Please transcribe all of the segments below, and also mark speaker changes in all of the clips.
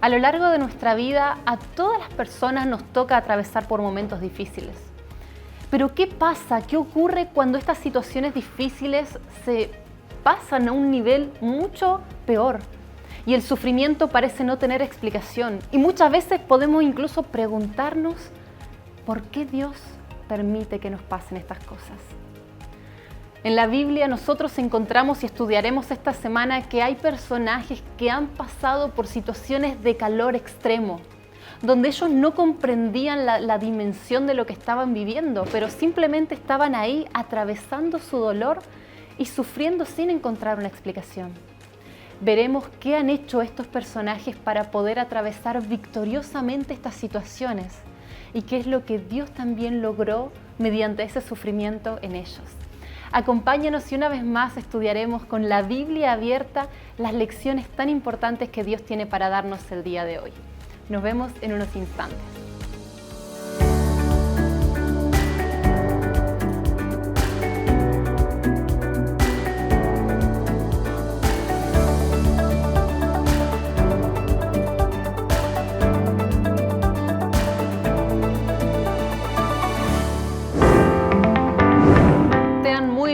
Speaker 1: A lo largo de nuestra vida, a todas las personas nos toca atravesar por momentos difíciles. Pero ¿qué pasa? ¿Qué ocurre cuando estas situaciones difíciles se pasan a un nivel mucho peor? Y el sufrimiento parece no tener explicación. Y muchas veces podemos incluso preguntarnos, ¿por qué Dios permite que nos pasen estas cosas? En la Biblia nosotros encontramos y estudiaremos esta semana que hay personajes que han pasado por situaciones de calor extremo, donde ellos no comprendían la dimensión de lo que estaban viviendo, pero simplemente estaban ahí atravesando su dolor y sufriendo sin encontrar una explicación. Veremos qué han hecho estos personajes para poder atravesar victoriosamente estas situaciones y qué es lo que Dios también logró mediante ese sufrimiento en ellos. Acompáñanos y una vez más estudiaremos con la Biblia abierta las lecciones tan importantes que Dios tiene para darnos el día de hoy. Nos vemos en unos instantes.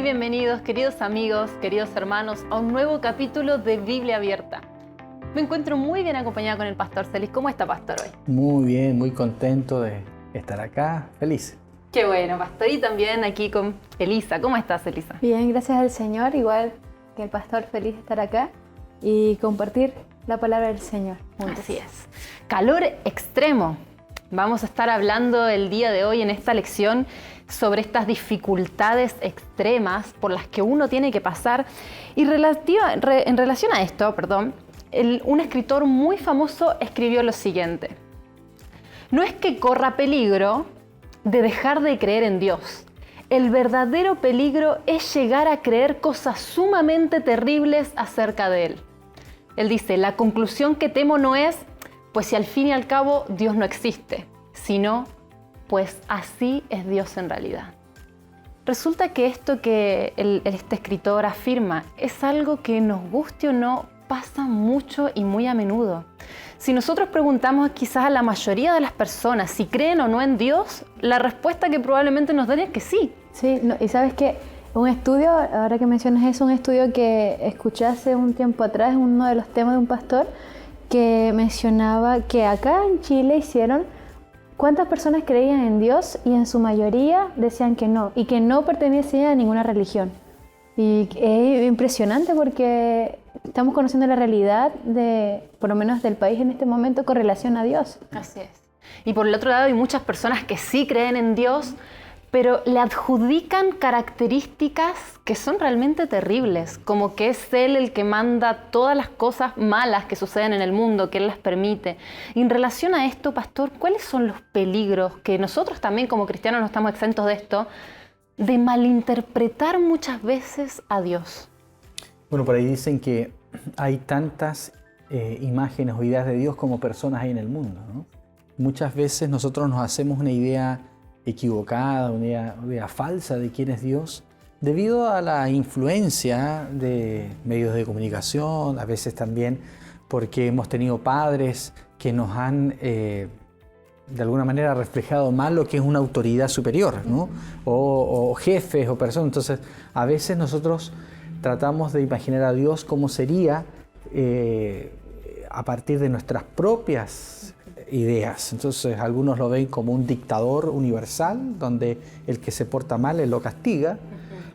Speaker 1: Bienvenidos, queridos amigos, queridos hermanos, a un nuevo capítulo de Biblia Abierta. Me encuentro muy bien acompañada con el pastor Celis. ¿Cómo está, pastor, hoy?
Speaker 2: Muy bien, muy contento de estar acá, feliz.
Speaker 1: Qué bueno, pastor. Y también aquí con Elisa. ¿Cómo estás, Elisa?
Speaker 3: Bien, gracias al Señor, igual que el pastor, feliz de estar acá y compartir la palabra del Señor juntos.
Speaker 1: Así es. Calor extremo. Vamos a estar hablando el día de hoy en esta lección sobre estas dificultades extremas por las que uno tiene que pasar. Y en relación a esto, un escritor muy famoso escribió lo siguiente: no es que corra peligro de dejar de creer en Dios. El verdadero peligro es llegar a creer cosas sumamente terribles acerca de Él. Él dice, la conclusión que temo no es, pues si al fin y al cabo Dios no existe, sino pues así es Dios en realidad. Resulta que esto que este escritor afirma es algo que nos guste o no pasa mucho y muy a menudo. Si nosotros preguntamos quizás a la mayoría de las personas si creen o no en Dios, la respuesta que probablemente nos den es que sí.
Speaker 3: Sí, y sabes que un estudio, ahora que mencionas eso, un estudio que escuché hace un tiempo atrás, uno de los temas de un pastor que mencionaba que acá en Chile hicieron cuántas personas creían en Dios y en su mayoría decían que no y que no pertenecían a ninguna religión. Y es impresionante porque estamos conociendo la realidad por lo menos del país en este momento con relación a Dios.
Speaker 1: Así es. Y por el otro lado hay muchas personas que sí creen en Dios, pero le adjudican características que son realmente terribles, como que es Él el que manda todas las cosas malas que suceden en el mundo, que Él las permite. Y en relación a esto, pastor, ¿cuáles son los peligros que nosotros también como cristianos no estamos exentos de esto, de malinterpretar muchas veces a Dios?
Speaker 2: Bueno, por ahí dicen que hay tantas imágenes o ideas de Dios como personas hay en el mundo, ¿no? Muchas veces nosotros nos hacemos una idea equivocada, una idea falsa de quién es Dios, debido a la influencia de medios de comunicación, a veces también porque hemos tenido padres que nos han de alguna manera reflejado mal lo que es una autoridad superior, ¿no? o jefes o personas. Entonces, a veces nosotros tratamos de imaginar a Dios como sería a partir de nuestras propias ideas. Entonces algunos lo ven como un dictador universal, donde el que se porta mal él lo castiga.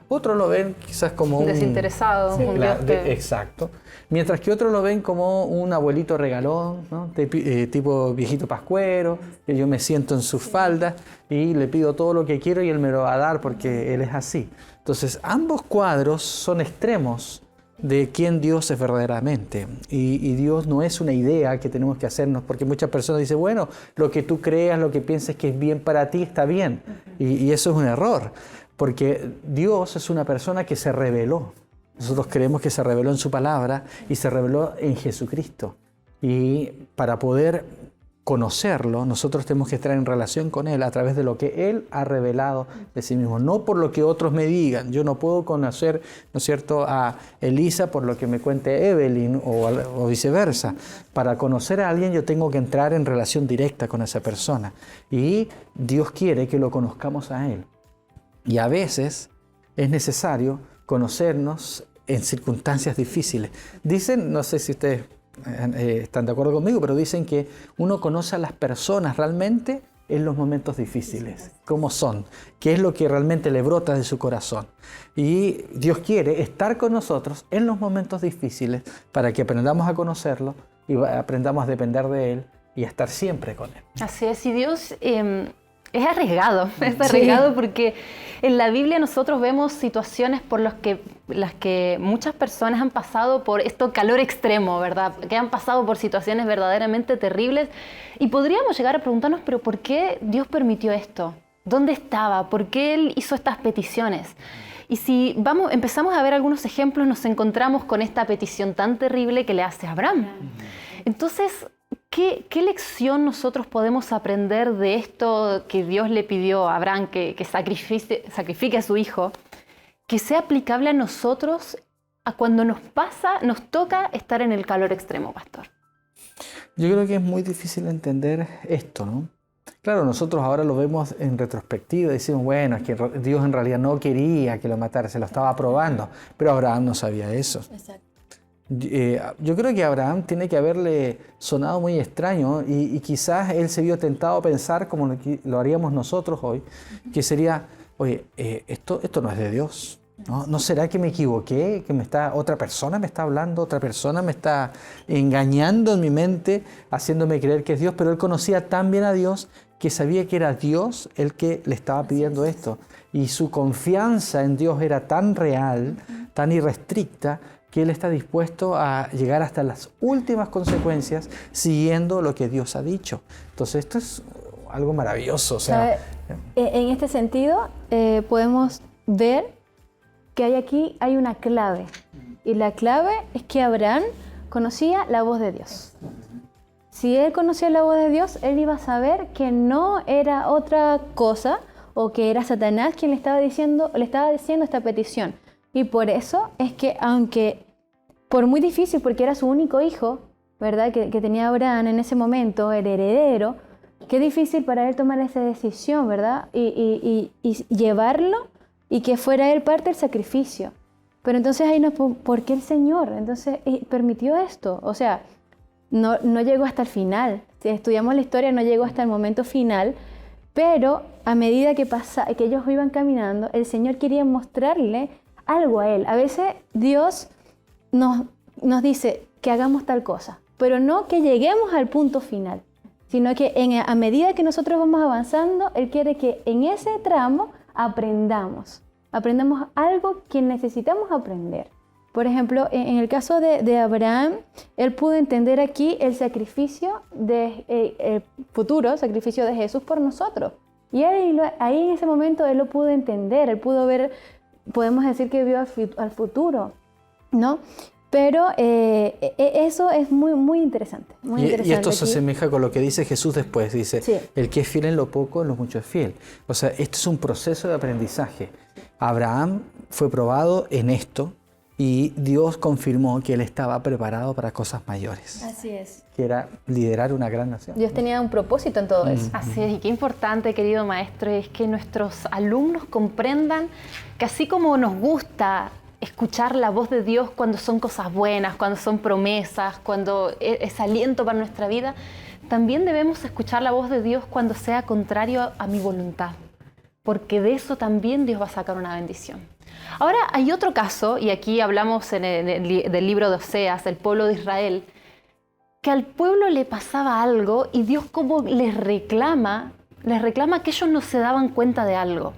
Speaker 2: Otros lo ven quizás como
Speaker 1: desinteresado.
Speaker 2: Sí, exacto. Mientras que otros lo ven como un abuelito regalón, ¿no? Tipo viejito pascuero, que yo me siento en sus faldas y le pido todo lo que quiero y él me lo va a dar porque él es así. Entonces ambos cuadros son extremos de quién Dios es verdaderamente. Y Dios no es una idea que tenemos que hacernos, porque muchas personas dicen, bueno, lo que tú creas, lo que pienses que es bien para ti, está bien. Y eso es un error, porque Dios es una persona que se reveló. Nosotros creemos que se reveló en su palabra y se reveló en Jesucristo. Y para poder conocerlo, nosotros tenemos que estar en relación con Él a través de lo que Él ha revelado de sí mismo, no por lo que otros me digan. Yo no puedo conocer, ¿no es cierto?, a Elisa por lo que me cuente Evelyn o viceversa. Para conocer a alguien yo tengo que entrar en relación directa con esa persona. Y Dios quiere que lo conozcamos a Él. Y a veces es necesario conocernos en circunstancias difíciles. Dicen, no sé si ustedes están de acuerdo conmigo, pero dicen que uno conoce a las personas realmente en los momentos difíciles, cómo son, qué es lo que realmente le brota de su corazón. Y Dios quiere estar con nosotros en los momentos difíciles para que aprendamos a conocerlo y aprendamos a depender de Él y a estar siempre con Él.
Speaker 1: Así es, y Dios es arriesgado porque en la Biblia nosotros vemos situaciones por las que muchas personas han pasado por esto calor extremo, ¿verdad? Que han pasado por situaciones verdaderamente terribles y podríamos llegar a preguntarnos, pero ¿por qué Dios permitió esto? ¿Dónde estaba? ¿Por qué Él hizo estas peticiones? Y si empezamos a ver algunos ejemplos, nos encontramos con esta petición tan terrible que le hace a Abraham. Entonces, ¿qué lección nosotros podemos aprender de esto que Dios le pidió a Abraham, que sacrifique a su hijo, que sea aplicable a nosotros a cuando nos toca estar en el calor extremo, pastor?
Speaker 2: Yo creo que es muy difícil entender esto, ¿no? Claro, nosotros ahora lo vemos en retrospectiva y decimos, bueno, es que Dios en realidad no quería que lo matara, se lo estaba probando, pero Abraham no sabía eso.
Speaker 3: Exacto.
Speaker 2: Yo creo que a Abraham tiene que haberle sonado muy extraño y quizás él se vio tentado a pensar como lo haríamos nosotros hoy, que sería, oye, esto no es de Dios, ¿no? ¿No será que me equivoqué? Que otra persona me está hablando, otra persona me está engañando en mi mente, haciéndome creer que es Dios, pero él conocía tan bien a Dios que sabía que era Dios el que le estaba pidiendo esto. Y su confianza en Dios era tan real, tan irrestricta, que él está dispuesto a llegar hasta las últimas consecuencias siguiendo lo que Dios ha dicho. Entonces esto es algo maravilloso. O sea,
Speaker 3: en este sentido podemos ver que hay una clave. Y la clave es que Abraham conocía la voz de Dios. Si él conocía la voz de Dios, él iba a saber que no era otra cosa o que era Satanás quien le estaba diciendo esta petición. Y por eso es que, aunque por muy difícil, porque era su único hijo, ¿verdad? Que tenía Abraham en ese momento, el heredero, qué difícil para él tomar esa decisión, ¿verdad? Y llevarlo y que fuera él parte del sacrificio. Pero entonces ahí ¿por qué el Señor? Entonces permitió esto. O sea, no llegó hasta el final. Si estudiamos la historia, no llegó hasta el momento final. Pero a medida que ellos iban caminando, el Señor quería mostrarle algo a él. A veces Dios nos dice que hagamos tal cosa, pero no que lleguemos al punto final, sino que a medida que nosotros vamos avanzando, Él quiere que en ese tramo aprendamos algo que necesitamos aprender. Por ejemplo, en el caso de Abraham, él pudo entender aquí el sacrificio el futuro sacrificio de Jesús por nosotros. Y ahí en ese momento él lo pudo entender, él pudo ver, podemos decir que vio al futuro, ¿no? Pero eso es muy, muy interesante. Muy interesante
Speaker 2: y esto se
Speaker 3: aquí.
Speaker 2: asemeja con lo que dice Jesús después. Dice,
Speaker 3: Sí.
Speaker 2: El que es fiel en lo poco, en lo mucho es fiel. O sea, esto es un proceso de aprendizaje. Abraham fue probado en esto y Dios confirmó que él estaba preparado para cosas mayores.
Speaker 3: Así es.
Speaker 2: Que era liderar una gran nación.
Speaker 3: Dios tenía un propósito en todo eso.
Speaker 1: Así es, y qué importante, querido maestro, es que nuestros alumnos comprendan que así como nos gusta escuchar la voz de Dios cuando son cosas buenas, cuando son promesas, cuando es aliento para nuestra vida, también debemos escuchar la voz de Dios cuando sea contrario a mi voluntad, porque de eso también Dios va a sacar una bendición. Ahora hay otro caso, y aquí hablamos del libro de Oseas, el pueblo de Israel, que al pueblo le pasaba algo y Dios como les reclama que ellos no se daban cuenta de algo.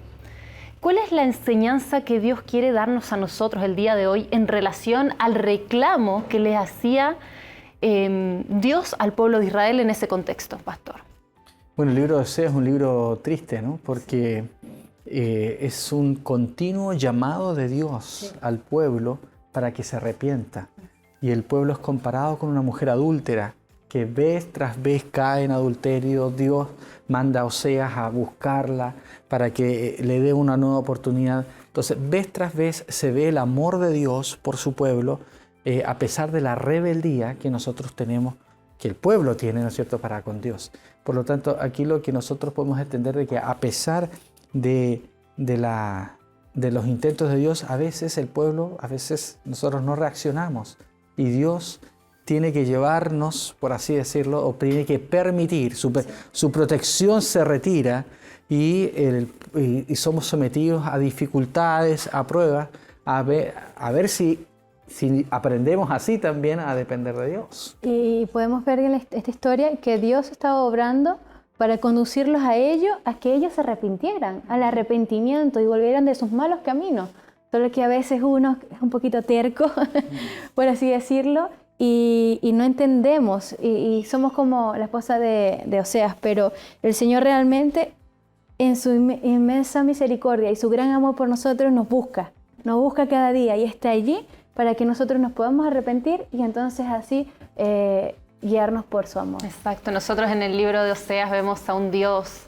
Speaker 1: ¿Cuál es la enseñanza que Dios quiere darnos a nosotros el día de hoy en relación al reclamo que le hacía Dios al pueblo de Israel en ese contexto, pastor?
Speaker 2: Bueno, el libro de Oseas es un libro triste, ¿no? Porque es un continuo llamado de Dios al pueblo para que se arrepienta. Y el pueblo es comparado con una mujer adúltera que vez tras vez cae en adulterio. Dios manda a Oseas a buscarla para que le dé una nueva oportunidad. Entonces, vez tras vez se ve el amor de Dios por su pueblo, a pesar de la rebeldía que nosotros tenemos, que el pueblo tiene, ¿no es cierto?, para con Dios. Por lo tanto, aquí lo que nosotros podemos entender de que a pesar de los intentos de Dios, a veces el pueblo, a veces nosotros no reaccionamos y Dios tiene que llevarnos, por así decirlo, o tiene que permitir, su protección se retira y somos sometidos a dificultades, a pruebas, a ver si aprendemos así también a depender de Dios.
Speaker 3: Y podemos ver en esta historia que Dios estaba obrando para conducirlos a ellos, a que ellos se arrepintieran, al arrepentimiento y volvieran de sus malos caminos. Solo que a veces uno es un poquito terco, por así decirlo, y no entendemos, y somos como la esposa de Oseas, pero el Señor realmente, en su inmensa misericordia y su gran amor por nosotros, nos busca cada día y está allí para que nosotros nos podamos arrepentir y entonces así guiarnos por su amor.
Speaker 1: Exacto. Nosotros en el libro de Oseas vemos a un Dios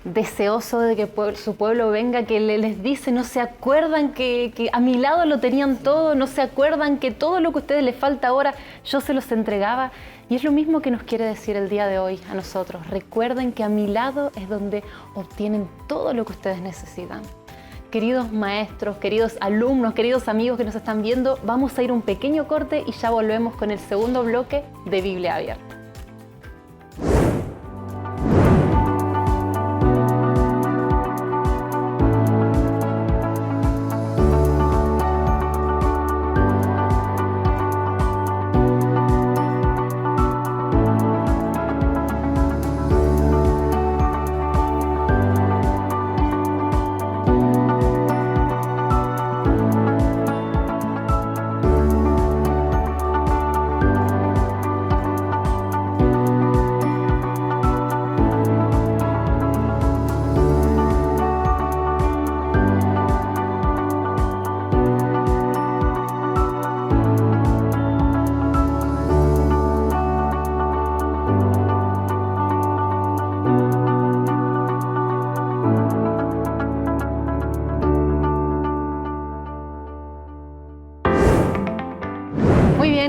Speaker 1: deseoso de que su pueblo venga, que les dice, no se acuerdan que a mi lado lo tenían todo, no se acuerdan que todo lo que a ustedes les falta ahora, yo se los entregaba. Y es lo mismo que nos quiere decir el día de hoy a nosotros. Recuerden que a mi lado es donde obtienen todo lo que ustedes necesitan. Queridos maestros, queridos alumnos, queridos amigos que nos están viendo, vamos a ir a un pequeño corte y ya volvemos con el segundo bloque de Biblia Abierta.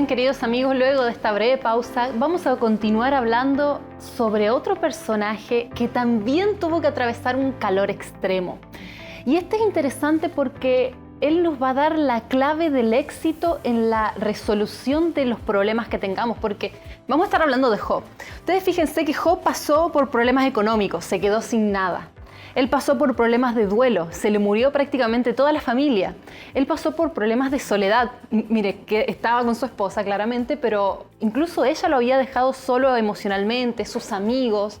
Speaker 1: Queridos amigos, luego de esta breve pausa vamos a continuar hablando sobre otro personaje que también tuvo que atravesar un calor extremo. Y este es interesante porque él nos va a dar la clave del éxito en la resolución de los problemas que tengamos, porque vamos a estar hablando de Job. Ustedes fíjense que Job pasó por problemas económicos, se quedó sin nada. Él pasó por problemas de duelo, se le murió prácticamente toda la familia. Él pasó por problemas de soledad. Mire, que estaba con su esposa claramente, pero incluso ella lo había dejado solo emocionalmente, sus amigos.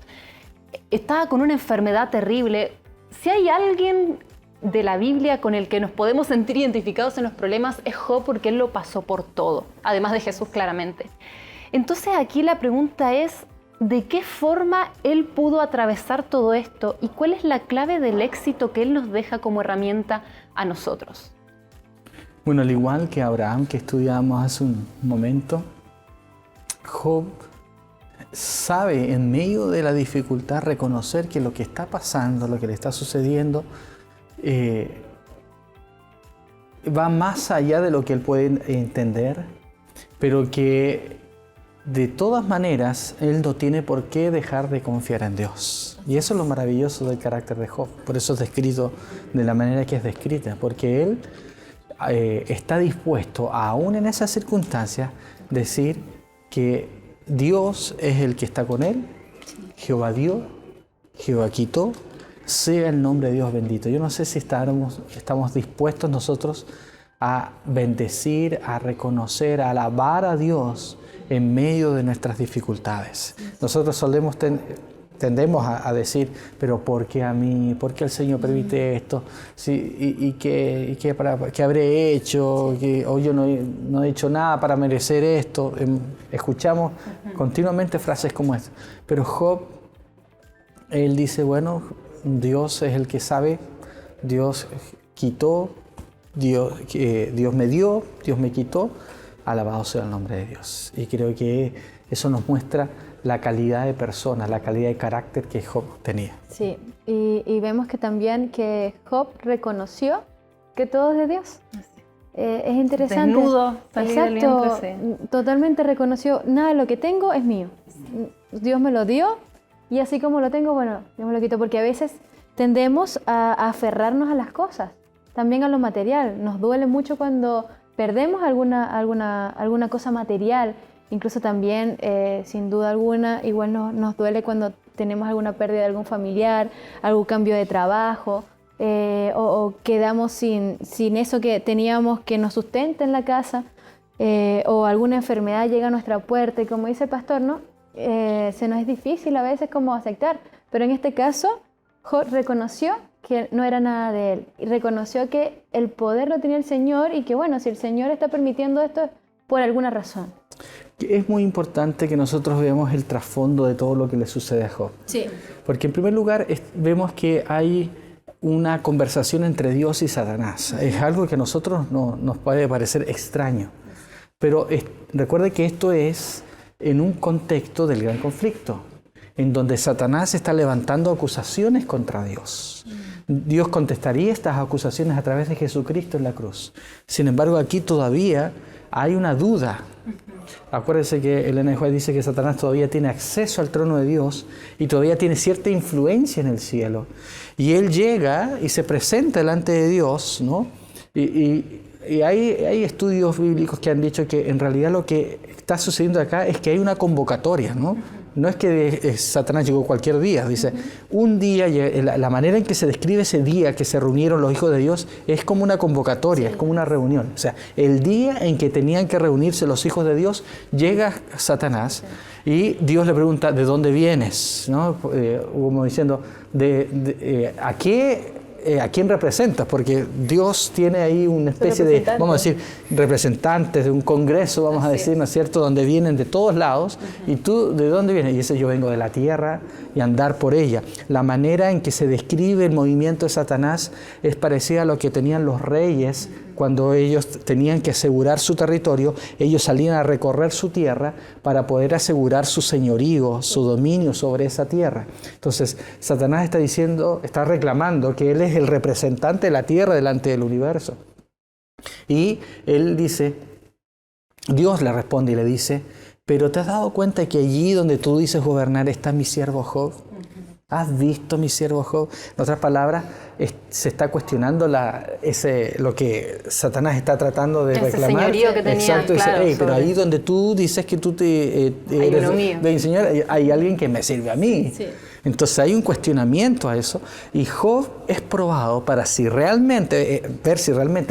Speaker 1: Estaba con una enfermedad terrible. Si hay alguien de la Biblia con el que nos podemos sentir identificados en los problemas, es Job, porque él lo pasó por todo, además de Jesús claramente. Entonces aquí la pregunta es, ¿de qué forma él pudo atravesar todo esto y cuál es la clave del éxito que él nos deja como herramienta a nosotros?
Speaker 2: Bueno, al igual que Abraham, que estudiábamos hace un momento, Job sabe en medio de la dificultad reconocer que lo que está pasando, lo que le está sucediendo, va más allá de lo que él puede entender, pero que de todas maneras, él no tiene por qué dejar de confiar en Dios. Y eso es lo maravilloso del carácter de Job. Por eso es descrito de la manera que es descrita. Porque él está dispuesto, aún en esas circunstancias, decir que Dios es el que está con él. Jehová dio, Jehová quitó, sea el nombre de Dios bendito. Yo no sé si estamos dispuestos nosotros a bendecir, a reconocer, a alabar a Dios en medio de nuestras dificultades. Nosotros tendemos a decir, pero ¿por qué a mí? ¿Por qué el Señor permite esto? Sí, ¿qué habré hecho? ¿O yo no he hecho nada para merecer esto? Escuchamos continuamente frases como esta. Pero Job, él dice, bueno, Dios es el que sabe, Dios quitó, Dios me dio, Dios me quitó, Alabado sea el nombre de Dios. Y creo que eso nos muestra la calidad de persona, la calidad de carácter que Job tenía.
Speaker 3: Sí, y vemos que también que Job reconoció que todo es de Dios. Es interesante.
Speaker 1: Desnudo, salí del vientre, sí.
Speaker 3: Totalmente reconoció, nada de lo que tengo es mío. Dios me lo dio y así como lo tengo, bueno, Dios me lo quitó, porque a veces tendemos a aferrarnos a las cosas, también a lo material. Nos duele mucho cuando perdemos alguna cosa material, incluso también, sin duda alguna, igual nos duele cuando tenemos alguna pérdida de algún familiar, algún cambio de trabajo, o quedamos sin eso que teníamos que nos sustenta en la casa, o alguna enfermedad llega a nuestra puerta y como dice el pastor, ¿no? Se nos es difícil a veces como aceptar, pero en este caso Job reconoció que no era nada de él y reconoció que el poder lo tenía el Señor y que bueno, si el Señor está permitiendo esto es por alguna razón.
Speaker 2: Es muy importante que nosotros veamos el trasfondo de todo lo que le sucede a Job.
Speaker 3: Sí.
Speaker 2: Porque en primer lugar vemos que hay una conversación entre Dios y Satanás. Es algo que a nosotros nos puede parecer extraño. Pero recuerde que esto es en un contexto del gran conflicto, en donde Satanás está levantando acusaciones contra Dios. Dios contestaría estas acusaciones a través de Jesucristo en la cruz. Sin embargo, aquí todavía hay una duda. Acuérdense que Elena de White dice que Satanás todavía tiene acceso al trono de Dios y todavía tiene cierta influencia en el cielo. Y él llega y se presenta delante de Dios, ¿no? Y hay estudios bíblicos que han dicho que en realidad lo que está sucediendo acá es que hay una convocatoria, ¿no? No es que Satanás llegó cualquier día, dice, un día, la manera en que se describe ese día que se reunieron los hijos de Dios es como una convocatoria, es como una reunión. O sea, el día en que tenían que reunirse los hijos de Dios, llega Satanás y Dios le pregunta, ¿de dónde vienes? ¿No? Como diciendo, ¿a quién representas? Porque Dios tiene ahí una especie de, vamos a decir, representantes de un congreso, vamos a decir, ¿no es cierto?, donde vienen de todos lados. ¿Y tú de dónde vienes? Y dice, yo vengo de la tierra y andar por ella. La manera en que se describe el movimiento de Satanás es parecida a lo que tenían los reyes cuando ellos tenían que asegurar su territorio. Ellos salían a recorrer su tierra para poder asegurar su señorío, su dominio sobre esa tierra. Entonces, Satanás está reclamando que él es el representante de la tierra delante del universo. Y él dice, Dios le responde y le dice, pero ¿te has dado cuenta que allí donde tú dices gobernar está mi siervo Job? ¿Has visto mi siervo Job? En otras palabras, se está cuestionando lo que Satanás está tratando de reclamar. Ese señorío que tenía. Exacto, claro, dice, pero ahí donde tú dices que tú eres de Señor, hay alguien que me sirve a mí. Sí. Entonces hay un cuestionamiento a eso y Job es probado para ver si realmente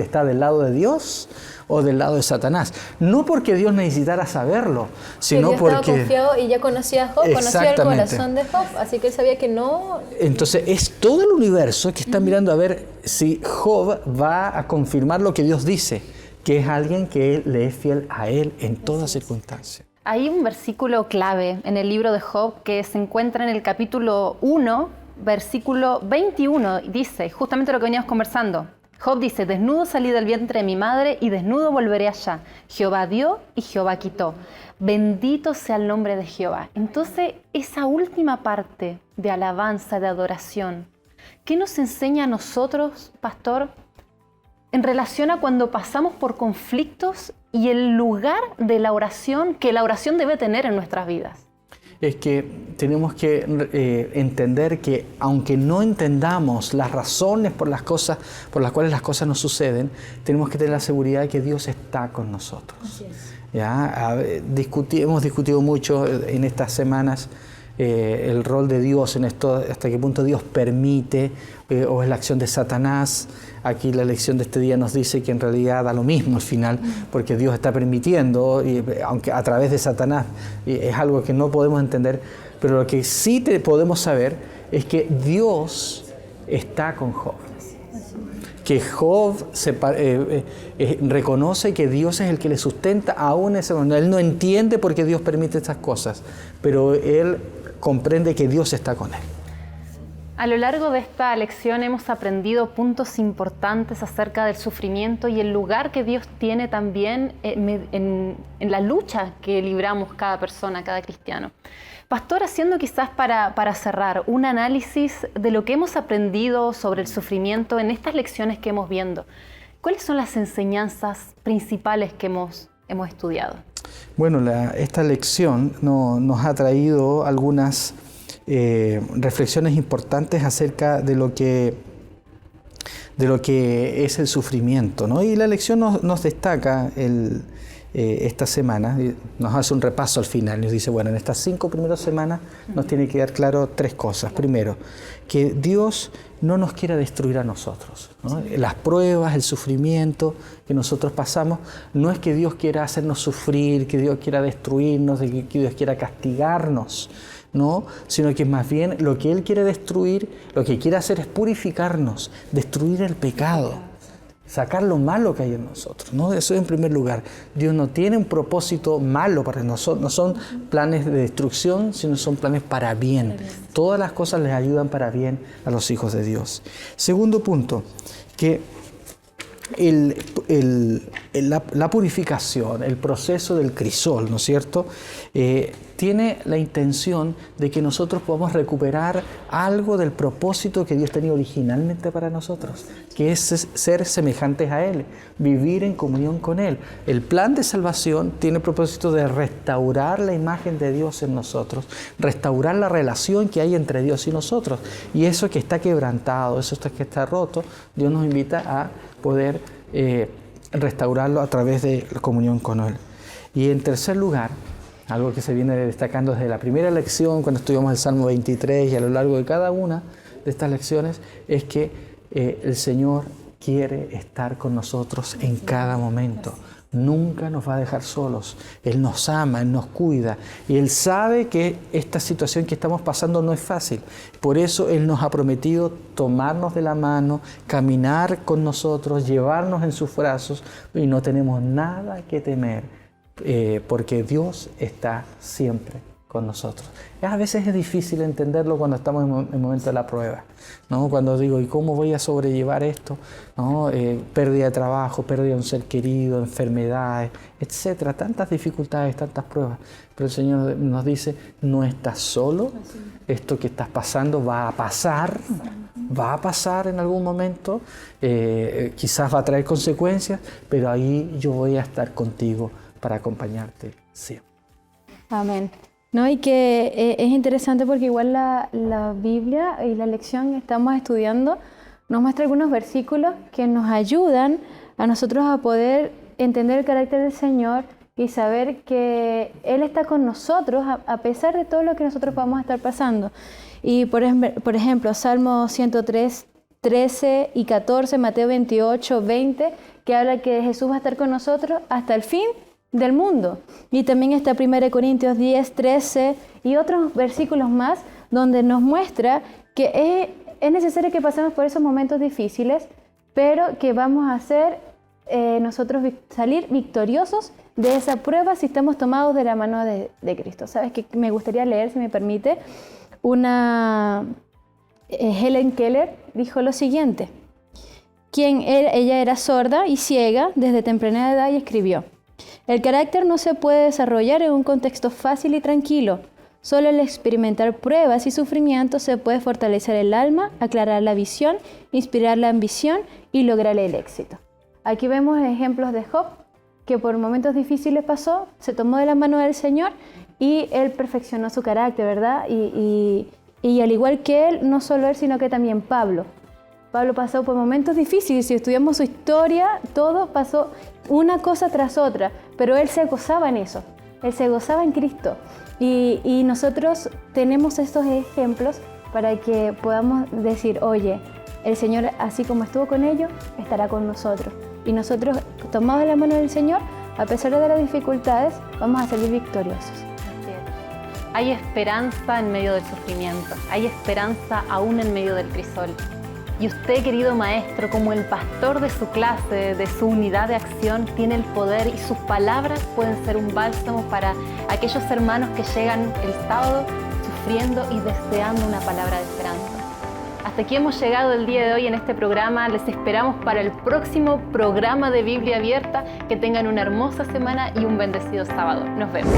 Speaker 2: está del lado de Dios o del lado de Satanás. No porque Dios necesitara saberlo, sino
Speaker 3: Dios
Speaker 2: porque...
Speaker 3: estaba confiado y ya conocía a Job, conocía el corazón de Job, así que él sabía que no...
Speaker 2: Entonces es todo el universo que está mirando a ver si Job va a confirmar lo que Dios dice, que es alguien que le es fiel a él en toda circunstancia.
Speaker 1: Hay un versículo clave en el libro de Job que se encuentra en el capítulo 1, versículo 21, dice justamente lo que veníamos conversando. Job dice, desnudo salí del vientre de mi madre y desnudo volveré allá. Jehová dio y Jehová quitó. Bendito sea el nombre de Jehová. Entonces, esa última parte de alabanza, de adoración, ¿qué nos enseña a nosotros, pastor, en relación a cuando pasamos por conflictos y el lugar de la oración que la oración debe tener en nuestras vidas?
Speaker 2: Es que tenemos que entender que aunque no entendamos las razones por las cuales las cosas nos suceden, tenemos que tener la seguridad de que Dios está con nosotros. Así es. ¿Ya? Hemos discutido mucho en estas semanas el rol de Dios en esto, hasta qué punto Dios permite o es la acción de Satanás. Aquí la lección de este día nos dice que en realidad da lo mismo al final, porque Dios está permitiendo, aunque a través de Satanás es algo que no podemos entender, pero lo que sí podemos saber es que Dios está con Job. Que Job reconoce que Dios es el que le sustenta aún en ese momento. Él no entiende por qué Dios permite estas cosas, pero él comprende que Dios está con él.
Speaker 1: A lo largo de esta lección hemos aprendido puntos importantes acerca del sufrimiento y el lugar que Dios tiene también en la lucha que libramos cada persona, cada cristiano. Pastor, haciendo quizás para cerrar un análisis de lo que hemos aprendido sobre el sufrimiento en estas lecciones que hemos viendo, ¿cuáles son las enseñanzas principales que hemos estudiado? Bueno,
Speaker 2: esta lección nos ha traído algunas reflexiones importantes acerca de lo que es el sufrimiento, ¿no? Y la lección nos destaca esta semana, nos hace un repaso al final, nos dice, bueno, en estas 5 primeras semanas nos tiene que quedar claro 3 cosas. Primero, que Dios no nos quiere destruir a nosotros, ¿no? Las pruebas, el sufrimiento que nosotros pasamos, no es que Dios quiera hacernos sufrir, que Dios quiera destruirnos, que Dios quiera castigarnos, ¿no? Sino que más bien lo que Él quiere destruir, lo que quiere hacer es purificarnos, destruir el pecado, sacar lo malo que hay en nosotros, ¿no? Eso en primer lugar. Dios no tiene un propósito malo para nosotros, no son planes de destrucción, sino son planes para bien. Todas las cosas les ayudan para bien a los hijos de Dios. Segundo punto, que la purificación, el proceso del crisol, ¿no es cierto?, tiene la intención de que nosotros podamos recuperar algo del propósito que Dios tenía originalmente para nosotros, que es ser semejantes a Él, vivir en comunión con Él. El plan de salvación tiene el propósito de restaurar la imagen de Dios en nosotros, restaurar la relación que hay entre Dios y nosotros. Y eso que está quebrantado, eso que está roto, Dios nos invita a poder restaurarlo a través de la comunión con Él. Y en tercer lugar, algo que se viene destacando desde la primera lección, cuando estudiamos el Salmo 23 y a lo largo de cada una de estas lecciones, es que el Señor quiere estar con nosotros en cada momento. Nunca nos va a dejar solos. Él nos ama, Él nos cuida. Y Él sabe que esta situación que estamos pasando no es fácil. Por eso Él nos ha prometido tomarnos de la mano, caminar con nosotros, llevarnos en sus brazos, y no tenemos nada que temer. Porque Dios está siempre con nosotros. A veces es difícil entenderlo cuando estamos en el momento de la prueba, ¿no? Cuando digo, ¿y cómo voy a sobrellevar esto? ¿No? Pérdida de trabajo, pérdida de un ser querido, enfermedades, etcétera. Tantas dificultades, tantas pruebas. Pero el Señor nos dice, no estás solo. Esto que estás pasando va a pasar en algún momento. Quizás va a traer consecuencias, pero ahí yo voy a estar contigo para acompañarte siempre.
Speaker 3: Amén. No, y que es interesante porque igual la Biblia y la lección que estamos estudiando nos muestra algunos versículos que nos ayudan a nosotros a poder entender el carácter del Señor y saber que Él está con nosotros a pesar de todo lo que nosotros vamos a estar pasando. Y por ejemplo, Salmo 103, 13 y 14, Mateo 28, 20, que habla que Jesús va a estar con nosotros hasta el fin del mundo. Y también está 1 Corintios 10, 13 y otros versículos más donde nos muestra que es necesario que pasemos por esos momentos difíciles, pero que vamos a hacer nosotros salir victoriosos de esa prueba si estamos tomados de la mano de Cristo. ¿Sabes qué? Me gustaría leer, si me permite, Helen Keller dijo lo siguiente: ella era sorda y ciega desde temprana edad y escribió: el carácter no se puede desarrollar en un contexto fácil y tranquilo. Solo al experimentar pruebas y sufrimientos se puede fortalecer el alma, aclarar la visión, inspirar la ambición y lograr el éxito. Aquí vemos ejemplos de Job, que por momentos difíciles pasó, se tomó de la mano del Señor y Él perfeccionó su carácter, ¿verdad? Y al igual que Él, no solo Él, sino que también Pablo. Pablo pasó por momentos difíciles, si estudiamos su historia, todo pasó una cosa tras otra, pero él se gozaba en eso, él se gozaba en Cristo. Y nosotros tenemos estos ejemplos para que podamos decir, oye, el Señor, así como estuvo con ellos, estará con nosotros. Y nosotros, tomados de la mano del Señor, a pesar de las dificultades, vamos a salir victoriosos.
Speaker 1: Hay esperanza en medio del sufrimiento, hay esperanza aún en medio del crisol. Y usted, querido maestro, como el pastor de su clase, de su unidad de acción, tiene el poder y sus palabras pueden ser un bálsamo para aquellos hermanos que llegan el sábado sufriendo y deseando una palabra de esperanza. hasta aquí hemos llegado el día de hoy en este programa. Les esperamos para el próximo programa de Biblia Abierta. Que tengan una hermosa semana y un bendecido sábado. Nos vemos.